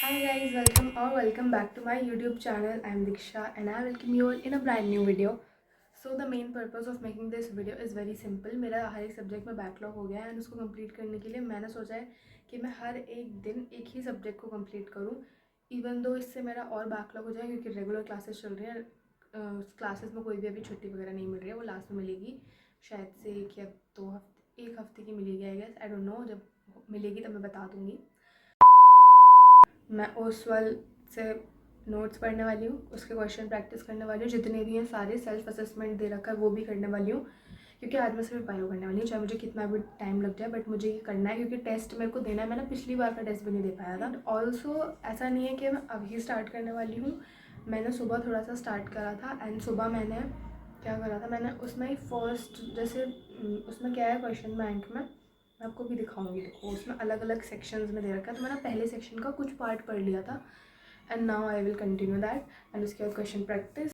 Hi guys, welcome back to my YouTube channel. I am Diksha and I welcome you all in a brand new video. So the main purpose of making this video is very simple. मेरा हर एक subject में backlog हो गया है and उसको complete करने के लिए मैंने सोचा है कि मैं हर एक दिन एक ही सब्जेक्ट को कंप्लीट करूँ, इवन दो इससे मेरा और बैकलॉग हो जाए क्योंकि रेगुलर क्लासेस चल रही हैं। क्लासेस में कोई भी अभी छुट्टी वगैरह नहीं मिल रही है, वो लास्ट में मिलेगी शायद से एक हफ्ते की मिलेगी I guess, I don't know. जब मिलेगी तब मैं बता दूँगी। मैं ओसवाल से नोट्स पढ़ने वाली हूँ, उसके क्वेश्चन प्रैक्टिस करने वाली हूँ, जितने भी हैं सारे सेल्फ असेसमेंट दे रखा है वो भी करने वाली हूँ क्योंकि आज मैं सिर्फ बायो करने वाली हूँ, चाहे मुझे कितना भी टाइम लग जाए बट मुझे ये करना है क्योंकि टेस्ट मेरे को देना है। मैंने पिछली बार का टेस्ट भी नहीं दे पाया था। ऑल्सो ऐसा नहीं है कि मैं अभी स्टार्ट करने वाली हूँ, मैंने सुबह थोड़ा सा स्टार्ट करा था एंड सुबह मैंने क्या करा था, मैंने उसमें ही फर्स्ट जैसे उसमें क्या है क्वेश्चन बैंक में मैं आपको भी दिखाऊंगी। देखो उसमें अलग अलग सेक्शंस में दे रखा है, तो मैंने पहले सेक्शन का कुछ पार्ट पढ़ लिया था and now I will continue that and उसके बाद क्वेश्चन प्रैक्टिस।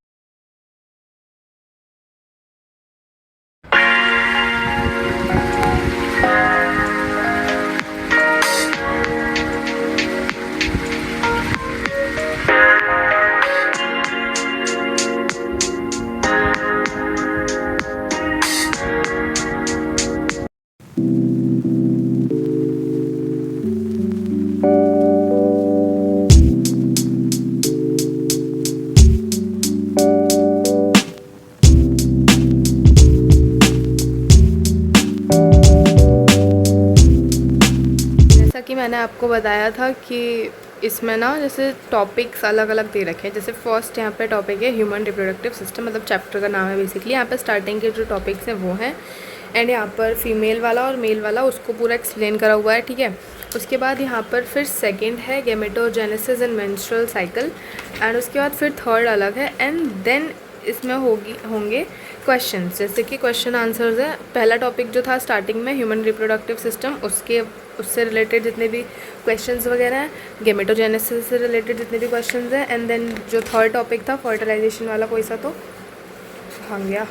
जैसा कि मैंने आपको बताया था कि इसमें ना जैसे टॉपिक्स अलग अलग दे रखे हैं। जैसे फर्स्ट यहाँ पे टॉपिक है ह्यूमन रिप्रोडक्टिव सिस्टम, मतलब चैप्टर का नाम है बेसिकली। यहाँ पे स्टार्टिंग के जो टॉपिक्स हैं वो हैं एंड यहाँ पर फीमेल वाला और मेल वाला उसको पूरा एक्सप्लेन करा हुआ है, ठीक है। उसके बाद यहाँ पर फिर सेकंड है gametogenesis and menstrual cycle and उसके बाद फिर थर्ड अलग है एंड देन इसमें होंगे क्वेश्चंस, जैसे कि क्वेश्चन आंसर्स है। पहला टॉपिक जो था स्टार्टिंग में ह्यूमन रिप्रोडक्टिव सिस्टम, उससे रिलेटेड जितने भी क्वेश्चंस वगैरह हैं, गेमेटोजेनेसिस से रिलेटेड जितने भी क्वेश्चंस हैं एंड देन जो थर्ड टॉपिक था फर्टिलाइजेशन वाला कोई सा तो भाग गया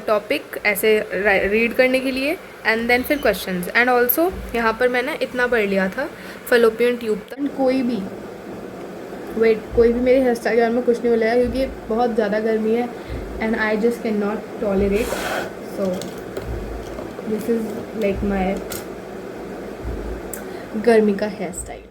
टॉपिक ऐसे रीड करने के लिए एंड देन फिर क्वेश्चंस एंड ऑल्सो यहाँ पर मैंने इतना पढ़ लिया था फलोपियन ट्यूब तक। कोई भी मेरे हेयर स्टाइल के बारे में कुछ नहीं बोलेगा क्योंकि बहुत ज़्यादा गर्मी है and I just can not tolerate, so this is like my गर्मी का hair style.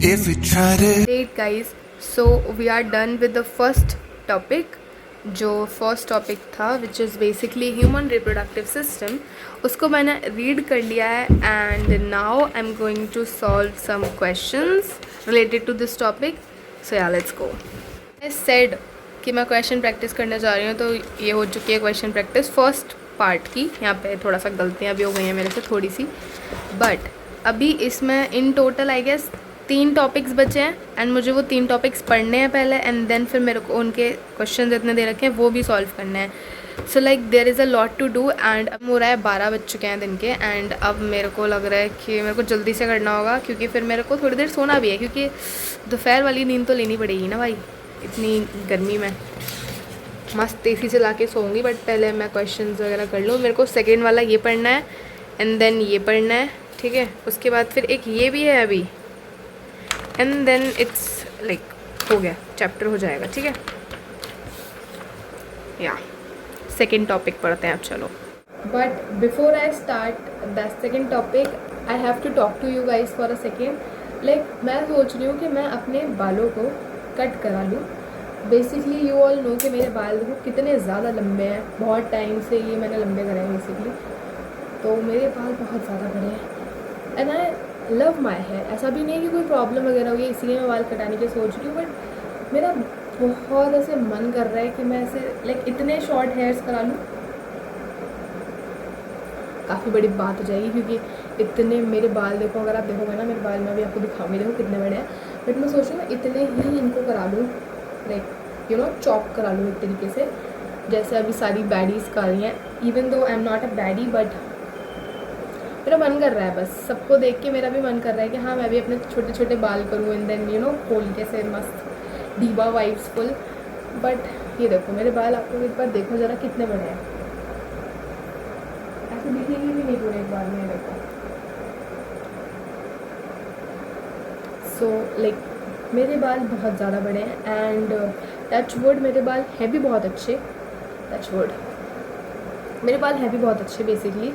If we tried it. Great guys, so we are done with the first topic. जो फर्स्ट टॉपिक था which is basically human reproductive system, उसको मैंने read कर लिया है and now I am going to solve some questions related to this topic. So yeah let's go. I said कि मैं question practice करने जा रही हूँ, तो ये हो चुकी है क्वेश्चन प्रैक्टिस फर्स्ट पार्ट की। यहाँ पे थोड़ा सा गलतियाँ भी हो गई हैं मेरे से थोड़ी सी, बट अभी इसमें in total I guess 3 topics बचे हैं एंड मुझे वो 3 टॉपिक्स पढ़ने हैं पहले एंड देन फिर मेरे को उनके क्वेश्चन जितने दे रखे हैं वो भी सॉल्व करने हैं। So like there is a lot to do and अब हो रहा है 12 बज चुके हैं दिन के एंड अब मेरे को लग रहा है कि मेरे को जल्दी से करना होगा क्योंकि फिर मेरे को थोड़ी देर सोना भी है क्योंकि दोपहर वाली नींद तो लेनी पड़ेगी ना भाई, इतनी गर्मी में। मस्त एसी चला के सोऊंगी बट पहले मैं क्वेश्चन वगैरह कर लूँ। मेरे को सेकेंड वाला ये पढ़ना है एंड देन ये पढ़ना है, ठीक है। उसके बाद फिर एक ये भी है अभी एंड देन इट्स लाइक हो गया, चैप्टर हो जाएगा, ठीक है। या सेकेंड टॉपिक पढ़ते हैं अब, चलो। But before I start the second topic I have to talk to you guys for a second. Like मैं सोच रही हूँ कि मैं अपने बालों को कट करा लूँ। बेसिकली यू ऑल नो कि मेरे बाल देखो कितने ज़्यादा लंबे हैं, बहुत टाइम से ये मैंने लंबे करे हैं बेसिकली, तो मेरे बाल बहुत ज़्यादा बड़े हैं and I love my hair. ऐसा भी नहीं कि कोई प्रॉब्लम वगैरह हुई है इसलिए मैं बाल कटाने की सोच रही हूँ, बट मेरा बहुत ऐसे मन कर रहा है कि मैं ऐसे लाइक इतने शॉर्ट हेयर्स करा लूँ। काफ़ी बड़ी बात हो जाएगी क्योंकि इतने मेरे बाल देखो, अगर आप देखोगे ना मेरे बाल, मैं भी आपको दिखाऊंगी, देखो कितने बड़े हैं, बट मैं सोच रही हूँ इतने ही इनको करा लूँ, लाइक यू नो चॉप करा लूँ एक तरीके से, जैसे अभी सारी बैडीज़ कर रही हैं। Even though I am not a baddie but मेरा मन कर रहा है, बस सबको देख के मेरा भी मन कर रहा है कि हाँ मैं भी अपने छोटे छोटे बाल करूँ एंड देन खोल के से मस्त डीवा वाइब्स फुल। बट ये देखो मेरे बाल, आपको एक बार देखो ज़रा कितने बड़े हैं, ऐसे दिखेंगे भी नहीं पूरे एक बार में। देखो सो लाइक मेरे बाल बहुत ज़्यादा बड़े हैं एंड टच वुड मेरे बाल है भी बहुत अच्छे, टच वुड मेरे बाल है भी बहुत अच्छे बेसिकली।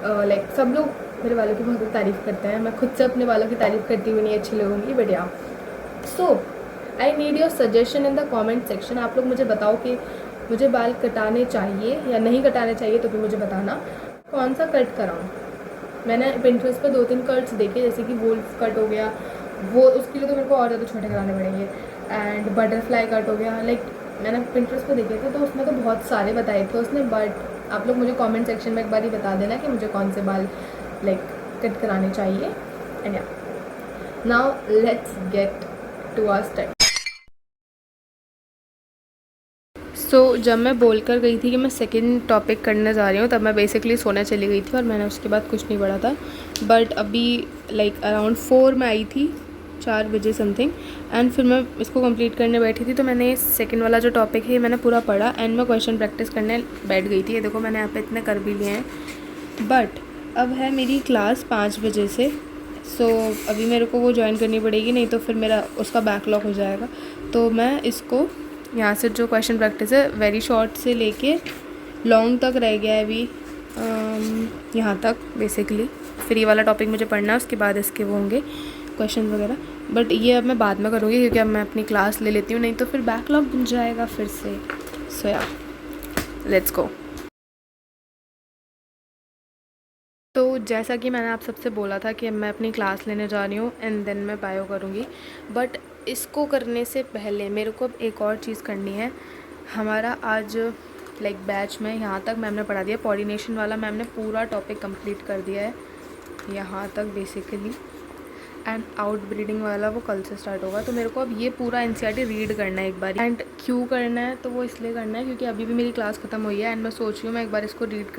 लाइक सब लोग मेरे बालों की बहुत तारीफ़ करते हैं, मैं खुद से अपने बालों की तारीफ़ करती हुई नहीं अच्छी लगूंगी, but yeah so I need your suggestion in the comment section. आप लोग मुझे बताओ कि मुझे बाल कटाने चाहिए या नहीं कटाने चाहिए, तो भी मुझे बताना कौन सा कट कराऊँ। मैंने पिंटरेस्ट पे 2-3 कट्स देखे, जैसे कि वुल्फ कट हो गया, वो उसके लिए तो मेरे को और ज़्यादा छोटे कराने पड़ेंगे, एंड बटरफ्लाई कट हो गया। लाइक मैंने पिंटरेस्ट पे देखे थे तो उसमें तो बहुत सारे बताए थे उसने, बट आप लोग मुझे कमेंट सेक्शन में एक बार ही बता देना कि मुझे कौन से बाल लाइक कट कराने चाहिए। And yeah now let's get to our study. So जब मैं बोल कर गई थी कि मैं सेकंड टॉपिक करने जा रही हूँ, तब मैं बेसिकली सोने चली गई थी और मैंने उसके बाद कुछ नहीं पढ़ा था। बट अभी लाइक अराउंड 4 में आई थी, 4 बजे समथिंग, एंड फिर मैं इसको कंप्लीट करने बैठी थी। तो मैंने सेकंड वाला जो टॉपिक है मैंने पूरा पढ़ा एंड मैं क्वेश्चन प्रैक्टिस करने बैठ गई थी। ये देखो मैंने यहाँ पे इतने कर भी लिए हैं। बट अब है मेरी क्लास 5 बजे से, सो अभी मेरे को वो ज्वाइन करनी पड़ेगी, नहीं तो फिर मेरा उसका बैकलॉग हो जाएगा। तो मैं इसको यहाँ से जो क्वेश्चन प्रैक्टिस है वेरी शॉर्ट से लेके लॉन्ग तक रह गया है अभी, यहाँ तक बेसिकली। फिर ये वाला टॉपिक मुझे पढ़ना है, उसके बाद इसके वो होंगे क्वेश्चन वगैरह, बट ये अब मैं बाद में करूँगी क्योंकि अब मैं अपनी क्लास ले लेती हूँ, नहीं तो फिर बैकलॉग बन जाएगा फिर से। सो या लेट्स गो। तो जैसा कि मैंने आप सबसे बोला था कि मैं अपनी क्लास लेने जा रही हूँ एंड देन मैं बायो करूँगी, बट इसको करने से पहले मेरे को अब एक और चीज़ करनी है। हमारा आज लाइक बैच में यहाँ तक मैम ने पढ़ा दिया, पॉलिनेशन वाला मैम ने पूरा टॉपिक कंप्लीट कर दिया है यहाँ तक बेसिकली, एंड आउट ब्रीडिंग वाला वो कल से स्टार्ट होगा। तो मेरे को अब ये पूरा एनसीईआरटी रीड करना है एक बार। एंड क्यों करना है, तो वो इसलिए करना है क्योंकि अभी भी मेरी क्लास ख़त्म हुई है एंड मैं सोच रही हूँ मैं एक बार इसको रीड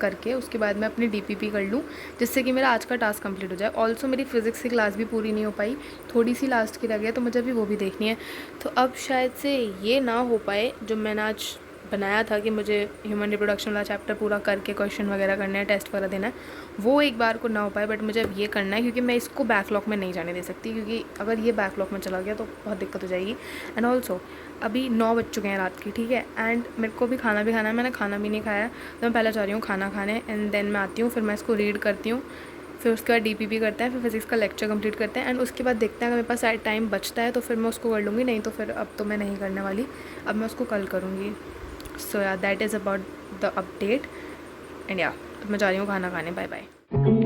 करके उसके बाद मैं अपनी डीपीपी कर लूँ, जिससे कि मेरा आज का टास्क कंप्लीट हो जाए। ऑल्सो मेरी फिज़िक्स की क्लास भी पूरी नहीं हो पाई, थोड़ी सी लास्ट की रह गई, तो मुझे अभी वो भी देखनी है। तो अब शायद से ये ना हो पाए जो मैंने आज बनाया था कि मुझे ह्यूमन रिप्रोडक्शन वाला चैप्टर पूरा करके क्वेश्चन वगैरह करने हैं, टेस्ट वगैरह देना है, वो एक बार को ना हो पाए, बट मुझे अब ये करना है क्योंकि मैं इसको बैकलॉग में नहीं जाने दे सकती, क्योंकि अगर ये बैकलॉग में चला गया तो बहुत दिक्कत हो जाएगी। एंड ऑल्सो अभी 9 बज चुके हैं रात की, ठीक है, एंड मेरे को भी खाना है, मैंने खाना भी नहीं खाया, तो मैं पहले जा रही हूँ खाना खाने एंड देन मैं आती हूँ, फिर मैं इसको रीड करती हूँ, फिर उसके बाद डीपीपी करते हैं, फिर फिज़िक्स का लेक्चर कंप्लीट करते हैं एंड उसके बाद देखते हैं अगर मेरे पास टाइम बचता है तो फिर मैं उसको कर लूँगी, नहीं तो फिर अब तो मैं नहीं करने वाली, अब मैं उसको कल करूँगी। So yeah that is about the update and yeah मैं जा रही हूँ खाना खाने। Bye bye.